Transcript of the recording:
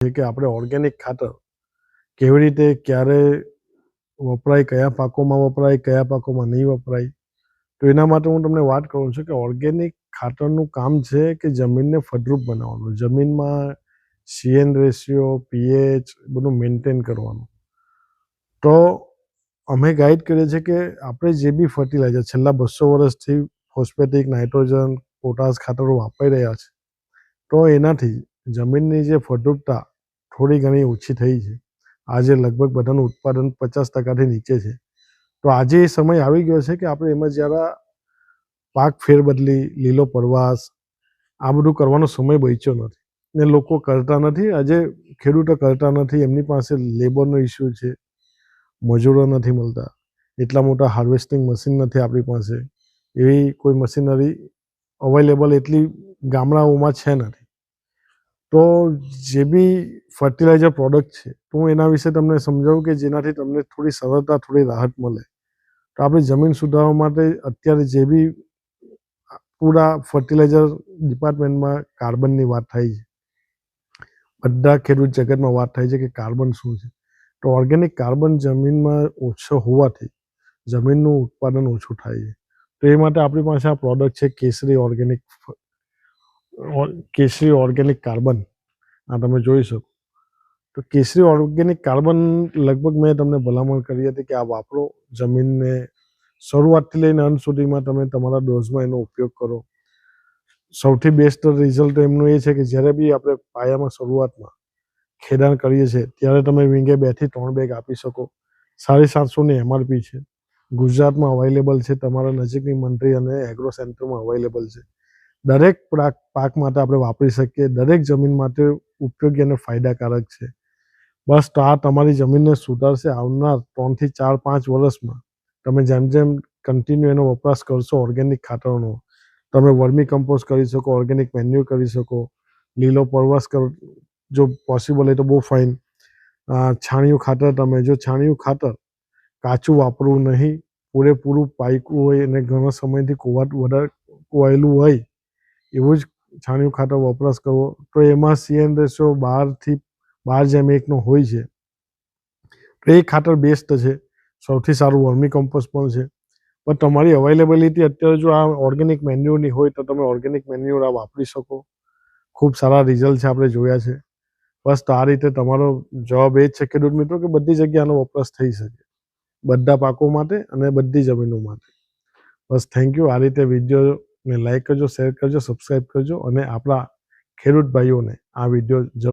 છે કે આપણે ઓર્ગેનિક ખાતર કેવી રીતે ક્યારે વપરાય, કયા પાકોમાં વપરાય, કયા પાકોમાં નહીં વપરાય. તો એના માટે હું તમને વાત કરું છું કે ઓર્ગેનિક ખાતરનું કામ છે કે જમીનને ફળદ્રુપ બનાવવાનું, જમીનમાં CN રેશિયો, pH બધું મેન્ટેન કરવાનું. તો અમે ગાઈડ કરીએ છીએ કે આપણે જે બી ફર્ટિલાઇઝર છેલ્લા 200 વર્ષથી ફોસ્ફેટિક, નાઇટ્રોજન, પોટાશ ખાતરો વાપરી રહ્યા છે, તો એનાથી જમીનની જે ફળદ્રુપતા થોડી ઘણી ઓછી થઈ છે. આજે લગભગ બધાનું ઉત્પાદન 50% નીચે છે. તો આજે એ સમય આવી ગયો છે કે આપણે એમાં જરા પાક ફેરબદલી, લીલો પરવાસ આ બધું કરવાનો સમય બચ્યો નથી ને લોકો કરતા નથી. આજે ખેડૂતો કરતા નથી, એમની પાસે લેબરનો ઇસ્યુ છે, મજૂરો નથી મળતા, એટલા મોટા હાર્વેસ્ટિંગ મશીન નથી આપણી પાસે, એવી કોઈ મશીનરી અવેલેબલ એટલી ગામડાઓમાં છે નથી. તો જે બી ફર્ટિલાઇઝર પ્રોડક્ટ છે તો હું એના વિશે તમને સમજાવું કે જેનાથી તમને થોડી સરળતા, થોડી રાહત મળે. તો આપણે જમીન સુધારવા માટે અત્યારે જે બી પૂરા ફર્ટિલાઇઝર ડિપાર્ટમેન્ટમાં કાર્બનની વાત થાય છે, બધા ખેડૂત જગતમાં વાત થાય છે કે કાર્બન શું છે. તો ઓર્ગેનિક કાર્બન જમીનમાં ઓછો હોવાથી જમીનનું ઉત્પાદન ઓછું થાય છે. તો એ માટે આપણી પાસે આ પ્રોડક્ટ છે કેસરી ઓર્ગેનિક કાર્બન. આ તમે જોઈ શકો. તો કેસરી ઓર્ગેનિક કાર્બન લગભગ મેં તમને ભલામણ કરી હતી કે આ વાપરો, જમીનને શરૂઆતથી લઈને અંત સુધીમાં તમે તમારા ડોઝમાં એનો ઉપયોગ કરો. સૌથી બેસ્ટ રિઝલ્ટ એમનું એ છે કે જ્યારે બી આપણે પાયામાં શરૂઆતમાં ખેડાણ કરીએ છીએ ત્યારે તમે વીંગે 2 થી 3 બેગ આપી શકો. 750ની MRP છે. ગુજરાતમાં અવેલેબલ છે, તમારા નજીકની મંડી અને એગ્રો સેન્ટરમાં અવેલેબલ છે. દરેક પાક માટે આપણે વાપરી શકીએ, દરેક જમીન માટે ઉપયોગી અને ફાયદાકારક છે. બસ તો આ તમારી જમીનને સુધારશે. આવનાર 3 થી 4, 5 વર્ષમાં તમે જેમ જેમ કન્ટિન્યુ એનો વપરાશ કરશો ઓર્ગેનિક ખાતરનો, તમે વર્મી કમ્પોસ્ટ કરી શકો, ઓર્ગેનિક મેન્યુર કરી શકો, લીલો પરવાસ જો પોસિબલ હોય તો બહુ ફાઇન. છાણિયું ખાતર, તમે જો છાણિયું ખાતર કાચું વાપરવું નહીં, પૂરેપૂરું પાક્યું હોય અને ઘણા સમયથી કોવાયેલું હોય એવું જ છાણિયું ખાતર વપરાશ કરવો. તો એમાં CN રેશિયો 12:1 હોય છે. તો એ ખાતર બેસ્ટ છે. સૌથી સારું વર્મી કમ્પોસ્ટ પણ છે. પણ તમારી અવેલેબિલિટી અત્યારે જો આ ઓર્ગેનિક મેન્યુરની હોય તો તમે ઓર્ગેનિક મેન્યુર આ વાપરી શકો. ખૂબ સારા રિઝલ્ટ છે, આપણે જોયા છે. બસ તો આ રીતે તમારો જવાબ એ જ છે ખેડૂત મિત્રો કે બધી જગ્યાનો વપરાશ થઈ શકે, બધા પાકો માટે અને બધી જમીનો માટે. બસ થેન્ક યુ. આ રીતે વિડીયોને લાઈક કરજો, શેર કરજો, સબસ્ક્રાઈબ કરજો અને આપણા ખેડૂત ભાઈઓને આ વિડીયો